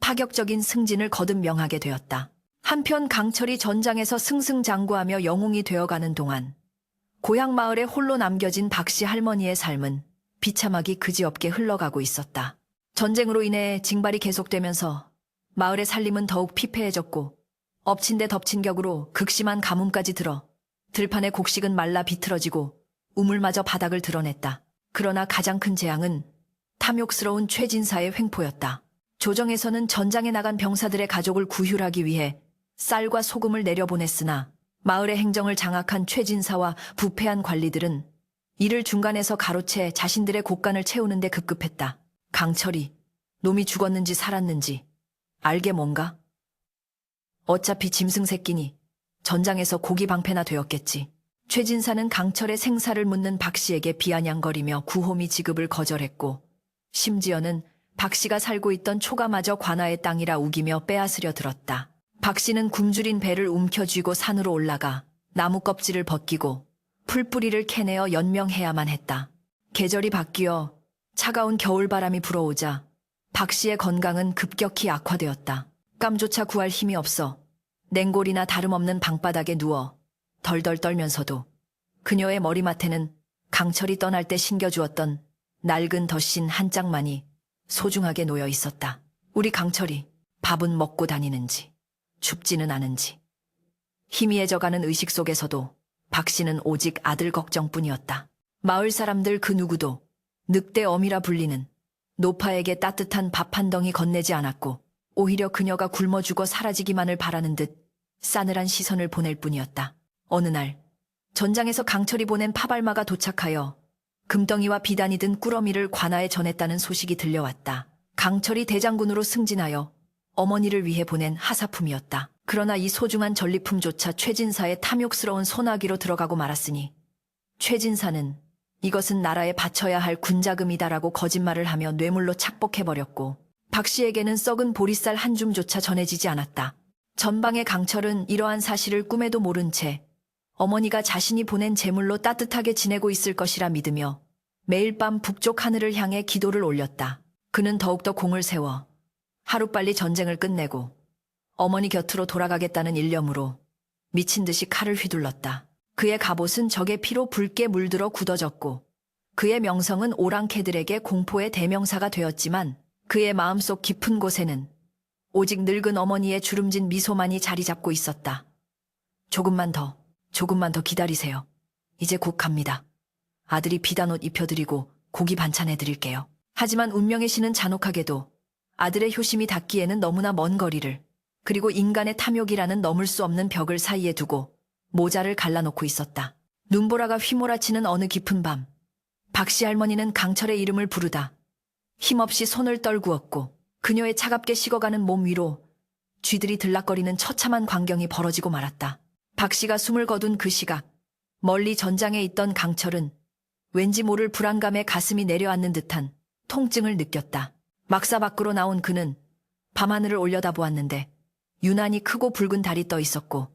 파격적인 승진을 거듭 명하게 되었다. 한편 강철이 전장에서 승승장구하며 영웅이 되어가는 동안 고향 마을에 홀로 남겨진 박씨 할머니의 삶은 비참하기 그지없게 흘러가고 있었다. 전쟁으로 인해 징발이 계속되면서 마을의 살림은 더욱 피폐해졌고 엎친 데 덮친 격으로 극심한 가뭄까지 들어 들판의 곡식은 말라 비틀어지고 우물마저 바닥을 드러냈다. 그러나 가장 큰 재앙은 탐욕스러운 최진사의 횡포였다. 조정에서는 전장에 나간 병사들의 가족을 구휼하기 위해 쌀과 소금을 내려보냈으나 마을의 행정을 장악한 최진사와 부패한 관리들은 이를 중간에서 가로채 자신들의 곳간을 채우는데 급급했다. 강철이 놈이 죽었는지 살았는지 알게 뭔가? 어차피 짐승 새끼니 전장에서 고기 방패나 되었겠지. 최진사는 강철의 생사를 묻는 박씨에게 비아냥거리며 구호미 지급을 거절했고 심지어는 박씨가 살고 있던 초가마저 관아의 땅이라 우기며 빼앗으려 들었다. 박씨는 굶주린 배를 움켜쥐고 산으로 올라가 나무 껍질을 벗기고 풀뿌리를 캐내어 연명해야만 했다. 계절이 바뀌어 차가운 겨울바람이 불어오자 박씨의 건강은 급격히 악화되었다. 깜조차 구할 힘이 없어 냉골이나 다름없는 방바닥에 누워 덜덜 떨면서도 그녀의 머리맡에는 강철이 떠날 때 신겨주었던 낡은 덧신 한 짝만이 소중하게 놓여 있었다. 우리 강철이 밥은 먹고 다니는지 춥지는 않은지 희미해져가는 의식 속에서도 박씨는 오직 아들 걱정뿐이었다. 마을 사람들 그 누구도 늑대 어미라 불리는 노파에게 따뜻한 밥 한 덩이 건네지 않았고 오히려 그녀가 굶어 죽어 사라지기만을 바라는 듯 싸늘한 시선을 보낼 뿐이었다. 어느 날 전장에서 강철이 보낸 파발마가 도착하여 금덩이와 비단이 든 꾸러미를 관아에 전했다는 소식이 들려왔다. 강철이 대장군으로 승진하여 어머니를 위해 보낸 하사품이었다. 그러나 이 소중한 전리품조차 최진사의 탐욕스러운 소나기로 들어가고 말았으니 최진사는 이것은 나라에 바쳐야 할 군자금이다라고 거짓말을 하며 뇌물로 착복해버렸고 박씨에게는 썩은 보리쌀 한 줌조차 전해지지 않았다. 전방의 강철은 이러한 사실을 꿈에도 모른 채 어머니가 자신이 보낸 재물로 따뜻하게 지내고 있을 것이라 믿으며 매일 밤 북쪽 하늘을 향해 기도를 올렸다. 그는 더욱더 공을 세워 하루빨리 전쟁을 끝내고 어머니 곁으로 돌아가겠다는 일념으로 미친 듯이 칼을 휘둘렀다. 그의 갑옷은 적의 피로 붉게 물들어 굳어졌고 그의 명성은 오랑캐들에게 공포의 대명사가 되었지만 그의 마음속 깊은 곳에는 오직 늙은 어머니의 주름진 미소만이 자리 잡고 있었다. 조금만 더 기다리세요. 이제 곧 갑니다. 아들이 비단옷 입혀드리고 고기 반찬해드릴게요. 하지만 운명의 신은 잔혹하게도 아들의 효심이 닿기에는 너무나 먼 거리를 그리고 인간의 탐욕이라는 넘을 수 없는 벽을 사이에 두고 모자를 갈라놓고 있었다. 눈보라가 휘몰아치는 어느 깊은 밤 박씨 할머니는 강철의 이름을 부르다 힘없이 손을 떨구었고 그녀의 차갑게 식어가는 몸 위로 쥐들이 들락거리는 처참한 광경이 벌어지고 말았다. 박씨가 숨을 거둔 그 시각 멀리 전장에 있던 강철은 왠지 모를 불안감에 가슴이 내려앉는 듯한 통증을 느꼈다. 막사 밖으로 나온 그는 밤하늘을 올려다보았는데 유난히 크고 붉은 달이 떠 있었고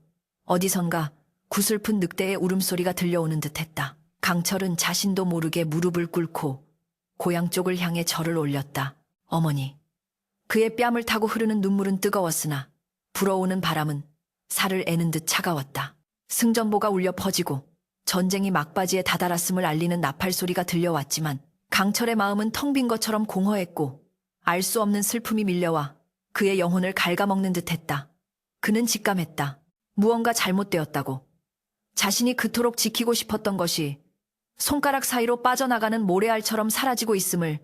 어디선가 구슬픈 늑대의 울음소리가 들려오는 듯했다. 강철은 자신도 모르게 무릎을 꿇고 고향 쪽을 향해 절을 올렸다. 어머니. 그의 뺨을 타고 흐르는 눈물은 뜨거웠으나 불어오는 바람은 살을 애는 듯 차가웠다. 승전보가 울려 퍼지고 전쟁이 막바지에 다다랐음을 알리는 나팔 소리가 들려왔지만 강철의 마음은 텅 빈 것처럼 공허했고 알 수 없는 슬픔이 밀려와 그의 영혼을 갉아먹는 듯했다. 그는 직감했다. 무언가 잘못되었다고. 자신이 그토록 지키고 싶었던 것이 손가락 사이로 빠져나가는 모래알처럼 사라지고 있음을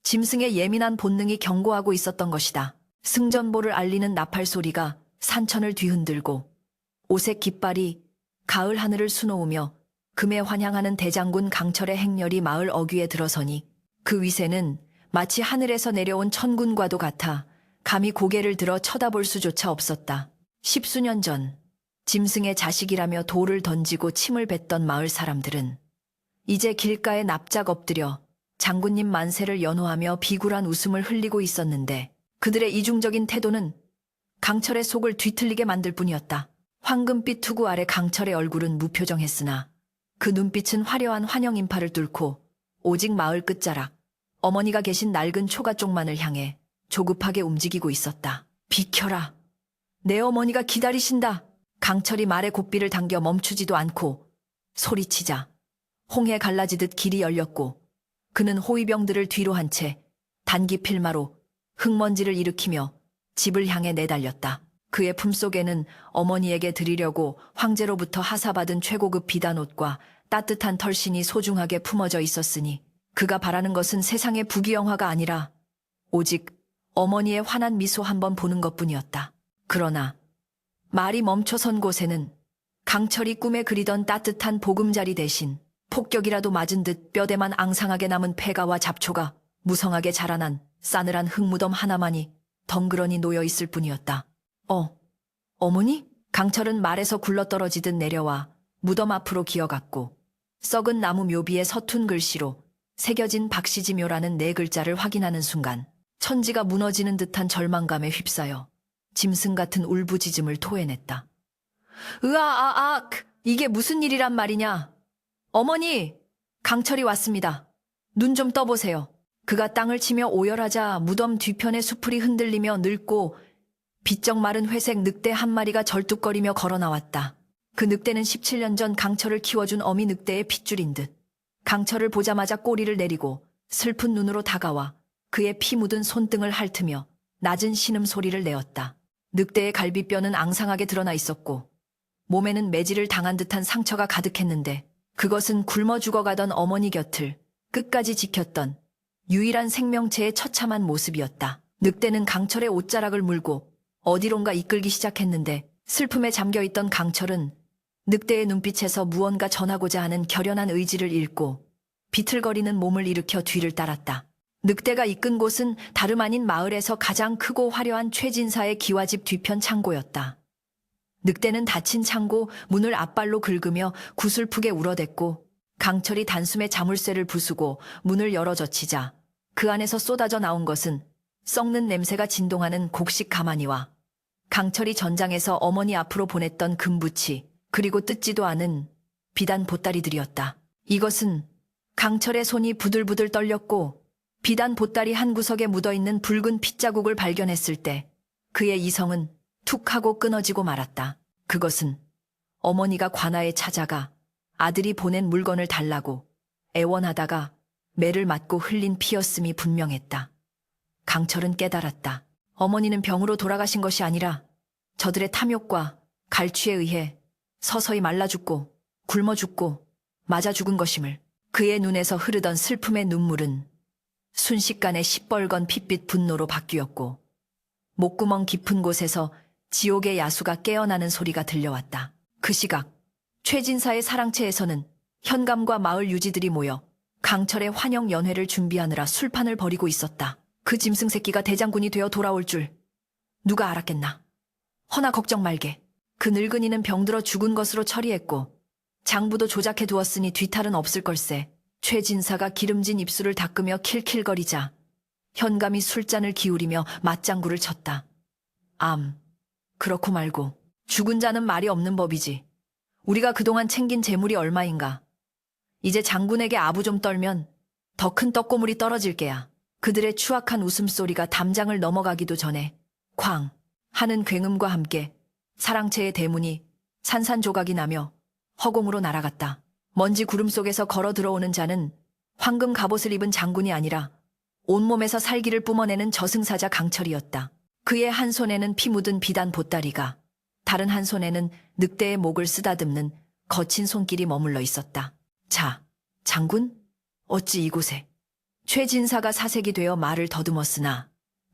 짐승의 예민한 본능이 경고하고 있었던 것이다. 승전보를 알리는 나팔 소리가 산천을 뒤흔들고 오색 깃발이 가을 하늘을 수놓으며 금에 환향하는 대장군 강철의 행렬이 마을 어귀에 들어서니 그 위세는 마치 하늘에서 내려온 천군과도 같아 감히 고개를 들어 쳐다볼 수조차 없었다. 10수년 전 짐승의 자식이라며 돌을 던지고 침을 뱉던 마을 사람들은 이제 길가에 납작 엎드려 장군님 만세를 연호하며 비굴한 웃음을 흘리고 있었는데 그들의 이중적인 태도는 강철의 속을 뒤틀리게 만들 뿐이었다. 황금빛 투구 아래 강철의 얼굴은 무표정했으나 그 눈빛은 화려한 환영 인파를 뚫고 오직 마을 끝자락 어머니가 계신 낡은 초가 쪽만을 향해 조급하게 움직이고 있었다. 비켜라. 내 어머니가 기다리신다. 강철이 말의 고삐를 당겨 멈추지도 않고 소리치자 홍해 갈라지듯 길이 열렸고 그는 호위병들을 뒤로 한 채 단기 필마로 흙먼지를 일으키며 집을 향해 내달렸다. 그의 품속에는 어머니에게 드리려고 황제로부터 하사받은 최고급 비단옷과 따뜻한 털신이 소중하게 품어져 있었으니 그가 바라는 것은 세상의 부귀영화가 아니라 오직 어머니의 환한 미소 한번 보는 것뿐이었다. 그러나 말이 멈춰선 곳에는 강철이 꿈에 그리던 따뜻한 보금자리 대신 폭격이라도 맞은 듯 뼈대만 앙상하게 남은 폐가와 잡초가 무성하게 자라난 싸늘한 흙무덤 하나만이 덩그러니 놓여 있을 뿐이었다. 어머니? 강철은 말에서 굴러떨어지듯 내려와 무덤 앞으로 기어갔고 썩은 나무 묘비에 서툰 글씨로 새겨진 박시지묘라는 네 글자를 확인하는 순간 천지가 무너지는 듯한 절망감에 휩싸여 짐승 같은 울부짖음을 토해냈다. 이게 무슨 일이란 말이냐? 어머니! 강철이 왔습니다. 눈 좀 떠보세요. 그가 땅을 치며 오열하자 무덤 뒤편의 수풀이 흔들리며 늙고 비쩍 마른 회색 늑대 한 마리가 절뚝거리며 걸어 나왔다. 그 늑대는 17년 전 강철을 키워준 어미 늑대의 핏줄인 듯 강철을 보자마자 꼬리를 내리고 슬픈 눈으로 다가와 그의 피 묻은 손등을 핥으며 낮은 신음소리를 내었다. 늑대의 갈비뼈는 앙상하게 드러나 있었고 몸에는 매질을 당한 듯한 상처가 가득했는데 그것은 굶어 죽어가던 어머니 곁을 끝까지 지켰던 유일한 생명체의 처참한 모습이었다. 늑대는 강철의 옷자락을 물고 어디론가 이끌기 시작했는데 슬픔에 잠겨있던 강철은 늑대의 눈빛에서 무언가 전하고자 하는 결연한 의지를 읽고 비틀거리는 몸을 일으켜 뒤를 따랐다. 늑대가 이끈 곳은 다름 아닌 마을에서 가장 크고 화려한 최진사의 기와집 뒤편 창고였다. 늑대는 닫힌 창고 문을 앞발로 긁으며 구슬프게 울어댔고 강철이 단숨에 자물쇠를 부수고 문을 열어젖히자 그 안에서 쏟아져 나온 것은 썩는 냄새가 진동하는 곡식 가마니와 강철이 전장에서 어머니 앞으로 보냈던 금부치 그리고 뜯지도 않은 비단 보따리들이었다. 이것은 강철의 손이 부들부들 떨렸고 비단 보따리 한 구석에 묻어있는 붉은 핏자국을 발견했을 때 그의 이성은 툭 하고 끊어지고 말았다. 그것은 어머니가 관아에 찾아가 아들이 보낸 물건을 달라고 애원하다가 매를 맞고 흘린 피였음이 분명했다. 강철은 깨달았다. 어머니는 병으로 돌아가신 것이 아니라 저들의 탐욕과 갈취에 의해 서서히 말라 죽고 굶어 죽고 맞아 죽은 것임을. 그의 눈에서 흐르던 슬픔의 눈물은 순식간에 시뻘건 핏빛 분노로 바뀌었고 목구멍 깊은 곳에서 지옥의 야수가 깨어나는 소리가 들려왔다. 그 시각 최진사의 사랑채에서는 현감과 마을 유지들이 모여 강철의 환영 연회를 준비하느라 술판을 벌이고 있었다. 그 짐승 새끼가 대장군이 되어 돌아올 줄 누가 알았겠나. 허나 걱정 말게. 그 늙은이는 병들어 죽은 것으로 처리했고 장부도 조작해 두었으니 뒤탈은 없을 걸세. 최진사가 기름진 입술을 닦으며 킬킬거리자 현감이 술잔을 기울이며 맞장구를 쳤다. 그렇고 말고 죽은 자는 말이 없는 법이지. 우리가 그동안 챙긴 재물이 얼마인가. 이제 장군에게 아부 좀 떨면 더 큰 떡고물이 떨어질 게야. 그들의 추악한 웃음소리가 담장을 넘어가기도 전에 쾅 하는 굉음과 함께 사랑채의 대문이 산산조각이 나며 허공으로 날아갔다. 먼지 구름 속에서 걸어 들어오는 자는 황금 갑옷을 입은 장군이 아니라 온몸에서 살기를 뿜어내는 저승사자 강철이었다. 그의 한 손에는 피 묻은 비단 보따리가 다른 한 손에는 늑대의 목을 쓰다듬는 거친 손길이 머물러 있었다. 자, 장군? 어찌 이곳에? 최진사가 사색이 되어 말을 더듬었으나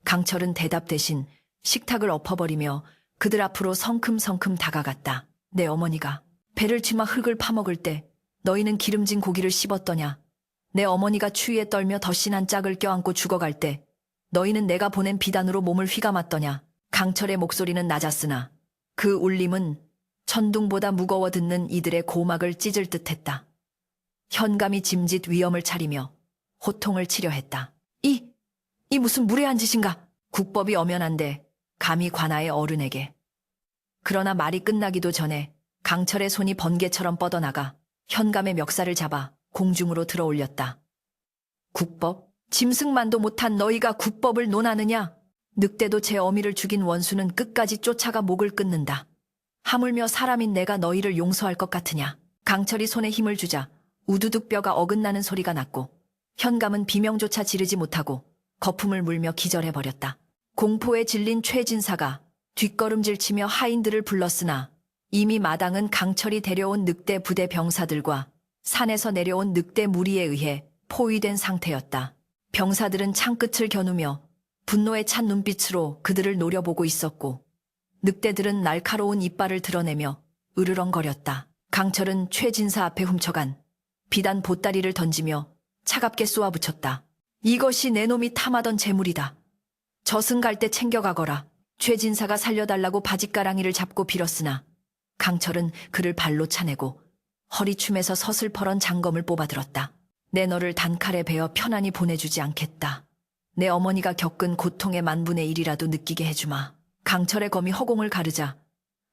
강철은 대답 대신 식탁을 엎어버리며 그들 앞으로 성큼성큼 다가갔다. 내 어머니가 배를 치마 흙을 파먹을 때 너희는 기름진 고기를 씹었더냐? 내 어머니가 추위에 떨며 덧신한 짝을 껴안고 죽어갈 때 너희는 내가 보낸 비단으로 몸을 휘감았더냐? 강철의 목소리는 낮았으나 그 울림은 천둥보다 무거워 듣는 이들의 고막을 찢을 듯했다. 현감이 짐짓 위엄을 차리며 호통을 치려 했다. 이 무슨 무례한 짓인가? 국법이 엄연한데 감히 관아의 어른에게. 그러나 말이 끝나기도 전에 강철의 손이 번개처럼 뻗어나가 현감의 멱살을 잡아 공중으로 들어올렸다. 국법? 짐승만도 못한 너희가 국법을 논하느냐? 늑대도 제 어미를 죽인 원수는 끝까지 쫓아가 목을 끊는다. 하물며 사람인 내가 너희를 용서할 것 같으냐? 강철이 손에 힘을 주자 우두둑 뼈가 어긋나는 소리가 났고 현감은 비명조차 지르지 못하고 거품을 물며 기절해버렸다. 공포에 질린 최진사가 뒷걸음질치며 하인들을 불렀으나 이미 마당은 강철이 데려온 늑대 부대 병사들과 산에서 내려온 늑대 무리에 의해 포위된 상태였다. 병사들은 창끝을 겨누며 분노에 찬 눈빛으로 그들을 노려보고 있었고 늑대들은 날카로운 이빨을 드러내며 으르렁거렸다. 강철은 최진사 앞에 훔쳐간 비단 보따리를 던지며 차갑게 쏘아붙였다. 이것이 내 놈이 탐하던 재물이다. 저승 갈 때 챙겨가거라. 최진사가 살려달라고 바짓가랑이를 잡고 빌었으나 강철은 그를 발로 차내고 허리춤에서 서슬퍼런 장검을 뽑아들었다. 내 너를 단칼에 베어 편안히 보내주지 않겠다. 내 어머니가 겪은 고통의 만분의 1이라도 느끼게 해주마. 강철의 검이 허공을 가르자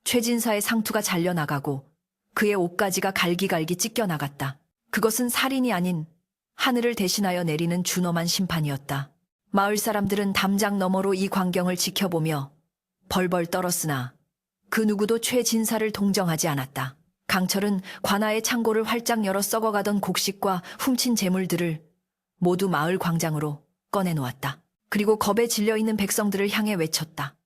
최진사의 상투가 잘려나가고 그의 옷가지가 갈기갈기 찢겨나갔다. 그것은 살인이 아닌 하늘을 대신하여 내리는 준엄한 심판이었다. 마을 사람들은 담장 너머로 이 광경을 지켜보며 벌벌 떨었으나 그 누구도 최진사를 동정하지 않았다. 강철은 관아의 창고를 활짝 열어 썩어가던 곡식과 훔친 재물들을 모두 마을 광장으로 꺼내놓았다. 그리고 겁에 질려있는 백성들을 향해 외쳤다.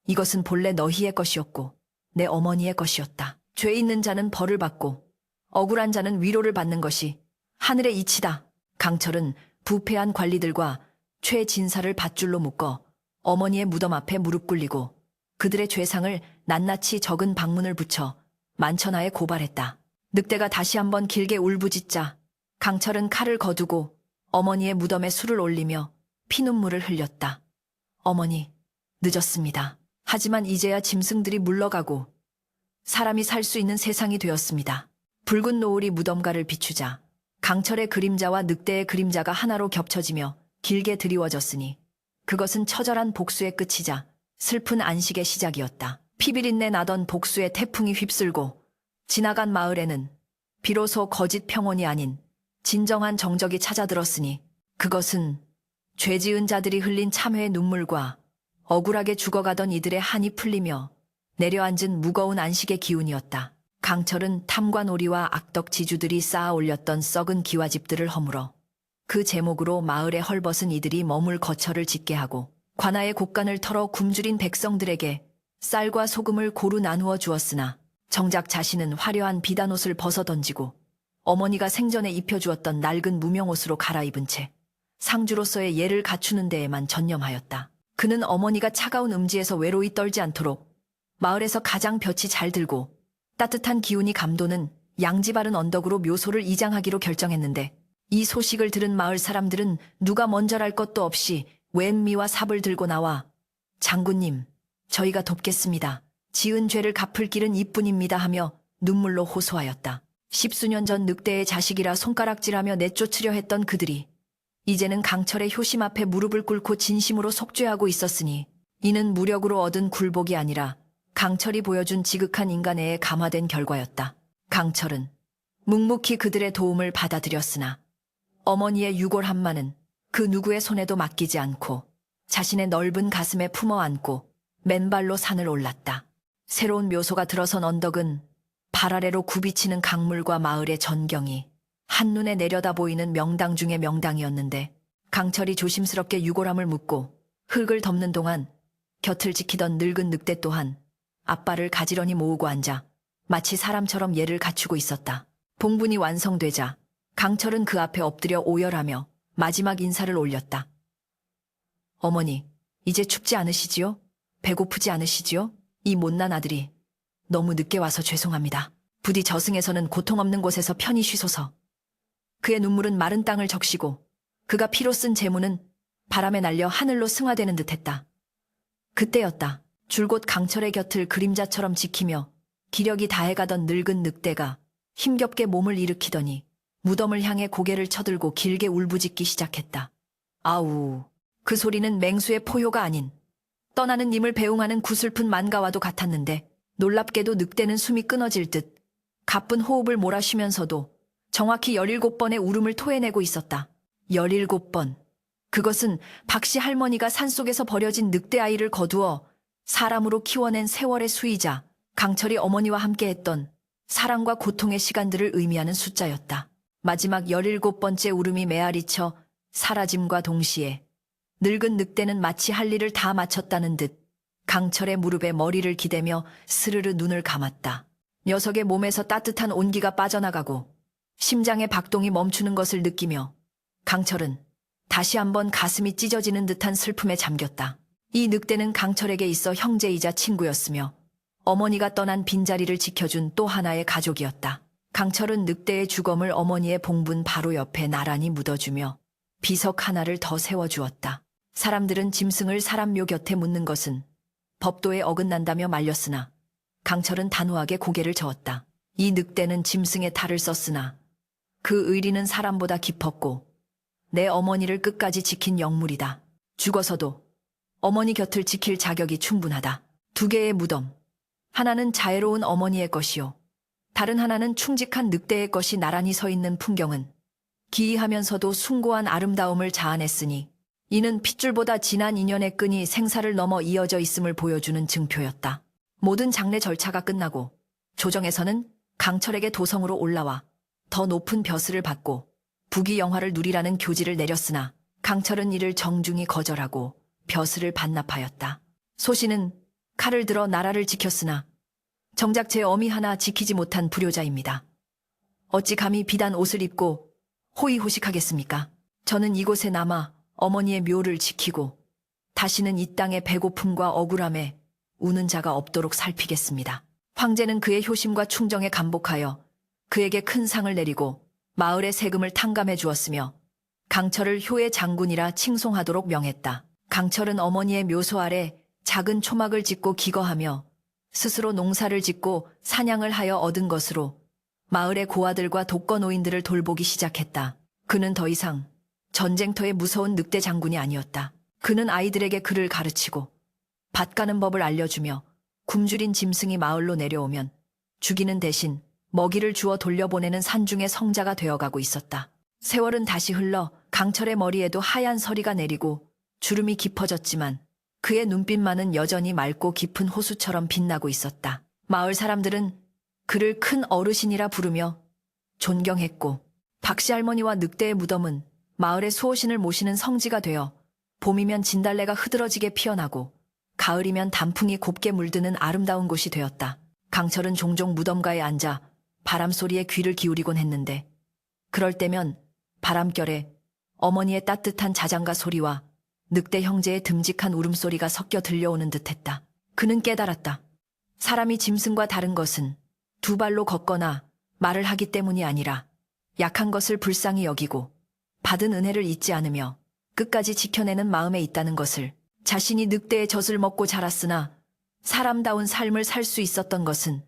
이것은 본래 너희의 것이었고 내 어머니의 것이었다. 죄 있는 자는 벌을 받고 억울한 자는 위로를 받는 것이 하늘의 이치다. 강철은 부패한 관리들과 최진사를 밧줄로 묶어 어머니의 무덤 앞에 무릎 꿇리고 그들의 죄상을 낱낱이 적은 방문을 붙여 만천하에 고발했다. 늑대가 다시 한번 길게 울부짖자 강철은 칼을 거두고 어머니의 무덤에 술을 올리며 피눈물을 흘렸다. 어머니, 늦었습니다. 하지만 이제야 짐승들이 물러가고 사람이 살 수 있는 세상이 되었습니다. 붉은 노을이 무덤가를 비추자 강철의 그림자와 늑대의 그림자가 하나로 겹쳐지며 길게 드리워졌으니 그것은 처절한 복수의 끝이자 슬픈 안식의 시작이었다. 피비린내 나던 복수의 태풍이 휩쓸고 지나간 마을에는 비로소 거짓 평온이 아닌 진정한 정적이 찾아들었으니 그것은 죄 지은 자들이 흘린 참회의 눈물과 억울하게 죽어가던 이들의 한이 풀리며 내려앉은 무거운 안식의 기운이었다. 강철은 탐관오리와 악덕 지주들이 쌓아 올렸던 썩은 기와집들을 허물어 그 제목으로 마을에 헐벗은 이들이 머물 거처를 짓게 하고 관아의 곡간을 털어 굶주린 백성들에게 쌀과 소금을 고루 나누어 주었으나 정작 자신은 화려한 비단옷을 벗어던지고 어머니가 생전에 입혀주었던 낡은 무명옷으로 갈아입은 채 상주로서의 예를 갖추는 데에만 전념하였다. 그는 어머니가 차가운 음지에서 외로이 떨지 않도록 마을에서 가장 볕이 잘 들고 따뜻한 기운이 감도는 양지 바른 언덕으로 묘소를 이장하기로 결정했는데 이 소식을 들은 마을 사람들은 누가 먼저랄 것도 없이 웬미와 삽을 들고 나와 장군님, 저희가 돕겠습니다. 지은 죄를 갚을 길은 이뿐입니다 하며 눈물로 호소하였다. 10수년 전 늑대의 자식이라 손가락질하며 내쫓으려 했던 그들이 이제는 강철의 효심 앞에 무릎을 꿇고 진심으로 속죄하고 있었으니 이는 무력으로 얻은 굴복이 아니라 강철이 보여준 지극한 인간애에 감화된 결과였다. 강철은 묵묵히 그들의 도움을 받아들였으나 어머니의 유골 한마는 그 누구의 손에도 맡기지 않고 자신의 넓은 가슴에 품어 안고 맨발로 산을 올랐다. 새로운 묘소가 들어선 언덕은 발 아래로 굽이치는 강물과 마을의 전경이 한눈에 내려다 보이는 명당 중의 명당이었는데 강철이 조심스럽게 유골함을 묶고 흙을 덮는 동안 곁을 지키던 늙은 늑대 또한 앞발을 가지런히 모으고 앉아 마치 사람처럼 예를 갖추고 있었다. 봉분이 완성되자 강철은 그 앞에 엎드려 오열하며 마지막 인사를 올렸다. 어머니, 이제 춥지 않으시지요? 배고프지 않으시지요? 이 못난 아들이 너무 늦게 와서 죄송합니다. 부디 저승에서는 고통 없는 곳에서 편히 쉬소서. 그의 눈물은 마른 땅을 적시고 그가 피로 쓴 재문은 바람에 날려 하늘로 승화되는 듯했다. 그때였다. 줄곧 강철의 곁을 그림자처럼 지키며 기력이 다해가던 늙은 늑대가 힘겹게 몸을 일으키더니 무덤을 향해 고개를 쳐들고 길게 울부짖기 시작했다. 아우, 그 소리는 맹수의 포효가 아닌 떠나는 님을 배웅하는 구슬픈 만가와도 같았는데 놀랍게도 늑대는 숨이 끊어질 듯 가쁜 호흡을 몰아쉬면서도 정확히 17번의 울음을 토해내고 있었다. 17번. 그것은 박씨 할머니가 산속에서 버려진 늑대아이를 거두어 사람으로 키워낸 세월의 수이자 강철이 어머니와 함께했던 사랑과 고통의 시간들을 의미하는 숫자였다. 마지막 17번째 울음이 메아리쳐 사라짐과 동시에 늙은 늑대는 마치 할 일을 다 마쳤다는 듯 강철의 무릎에 머리를 기대며 스르르 눈을 감았다. 녀석의 몸에서 따뜻한 온기가 빠져나가고 심장의 박동이 멈추는 것을 느끼며 강철은 다시 한번 가슴이 찢어지는 듯한 슬픔에 잠겼다. 이 늑대는 강철에게 있어 형제이자 친구였으며 어머니가 떠난 빈자리를 지켜준 또 하나의 가족이었다. 강철은 늑대의 주검을 어머니의 봉분 바로 옆에 나란히 묻어주며 비석 하나를 더 세워주었다. 사람들은 짐승을 사람 묘 곁에 묻는 것은 법도에 어긋난다며 말렸으나 강철은 단호하게 고개를 저었다. 이 늑대는 짐승의 탈을 썼으나 그 의리는 사람보다 깊었고 내 어머니를 끝까지 지킨 영물이다. 죽어서도 어머니 곁을 지킬 자격이 충분하다. 두 개의 무덤. 하나는 자애로운 어머니의 것이요. 다른 하나는 충직한 늑대의 것이 나란히 서 있는 풍경은 기이하면서도 숭고한 아름다움을 자아냈으니 이는 핏줄보다 진한 인연의 끈이 생사를 넘어 이어져 있음을 보여주는 증표였다. 모든 장례 절차가 끝나고 조정에서는 강철에게 도성으로 올라와 더 높은 벼슬을 받고 부귀영화를 누리라는 교지를 내렸으나 강철은 이를 정중히 거절하고 벼슬을 반납하였다. 소신은 칼을 들어 나라를 지켰으나 정작 제 어미 하나 지키지 못한 불효자입니다. 어찌 감히 비단 옷을 입고 호의호식하겠습니까? 저는 이곳에 남아 어머니의 묘를 지키고 다시는 이 땅의 배고픔과 억울함에 우는 자가 없도록 살피겠습니다. 황제는 그의 효심과 충정에 감복하여 그에게 큰 상을 내리고 마을의 세금을 탕감해 주었으며 강철을 효의 장군이라 칭송하도록 명했다. 강철은 어머니의 묘소 아래 작은 초막을 짓고 기거하며 스스로 농사를 짓고 사냥을 하여 얻은 것으로 마을의 고아들과 독거노인들을 돌보기 시작했다. 그는 더 이상 전쟁터의 무서운 늑대 장군이 아니었다. 그는 아이들에게 글을 가르치고 밭 가는 법을 알려주며 굶주린 짐승이 마을로 내려오면 죽이는 대신 먹이를 주어 돌려보내는 산중의 성자가 되어가고 있었다. 세월은 다시 흘러 강철의 머리에도 하얀 서리가 내리고 주름이 깊어졌지만 그의 눈빛만은 여전히 맑고 깊은 호수처럼 빛나고 있었다. 마을 사람들은 그를 큰 어르신이라 부르며 존경했고 박씨 할머니와 늑대의 무덤은 마을의 수호신을 모시는 성지가 되어 봄이면 진달래가 흐드러지게 피어나고 가을이면 단풍이 곱게 물드는 아름다운 곳이 되었다. 강철은 종종 무덤가에 앉아 바람 소리에 귀를 기울이곤 했는데 그럴 때면 바람결에 어머니의 따뜻한 자장가 소리와 늑대 형제의 듬직한 울음소리가 섞여 들려오는 듯했다. 그는 깨달았다. 사람이 짐승과 다른 것은 두 발로 걷거나 말을 하기 때문이 아니라 약한 것을 불쌍히 여기고 받은 은혜를 잊지 않으며 끝까지 지켜내는 마음에 있다는 것을. 자신이 늑대의 젖을 먹고 자랐으나 사람다운 삶을 살 수 있었던 것은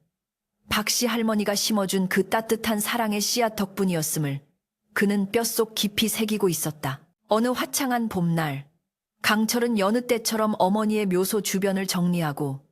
박씨 할머니가 심어준 그 따뜻한 사랑의 씨앗 덕분이었음을 그는 뼛속 깊이 새기고 있었다. 어느 화창한 봄날 강철은 여느 때처럼 어머니의 묘소 주변을 정리하고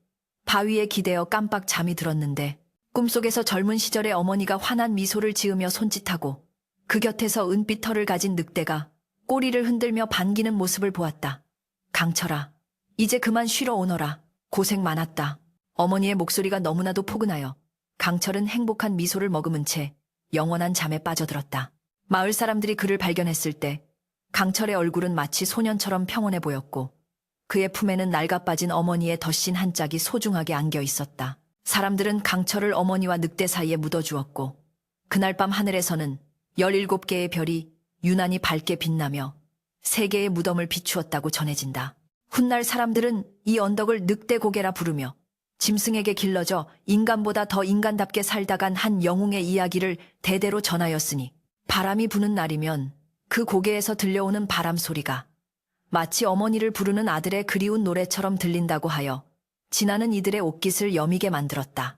바위에 기대어 깜빡 잠이 들었는데 꿈속에서 젊은 시절의 어머니가 환한 미소를 지으며 손짓하고 그 곁에서 은빛 털을 가진 늑대가 꼬리를 흔들며 반기는 모습을 보았다. 강철아, 이제 그만 쉬러 오너라. 고생 많았다. 어머니의 목소리가 너무나도 포근하여 강철은 행복한 미소를 머금은 채 영원한 잠에 빠져들었다. 마을 사람들이 그를 발견했을 때 강철의 얼굴은 마치 소년처럼 평온해 보였고 그의 품에는 낡아빠진 어머니의 덧신 한 짝이 소중하게 안겨 있었다. 사람들은 강철을 어머니와 늑대 사이에 묻어주었고 그날 밤 하늘에서는 17개의 별이 유난히 밝게 빛나며 3개의 무덤을 비추었다고 전해진다. 훗날 사람들은 이 언덕을 늑대 고개라 부르며 짐승에게 길러져 인간보다 더 인간답게 살다간 한 영웅의 이야기를 대대로 전하였으니 바람이 부는 날이면 그 고개에서 들려오는 바람 소리가 마치 어머니를 부르는 아들의 그리운 노래처럼 들린다고 하여 지나는 이들의 옷깃을 여미게 만들었다.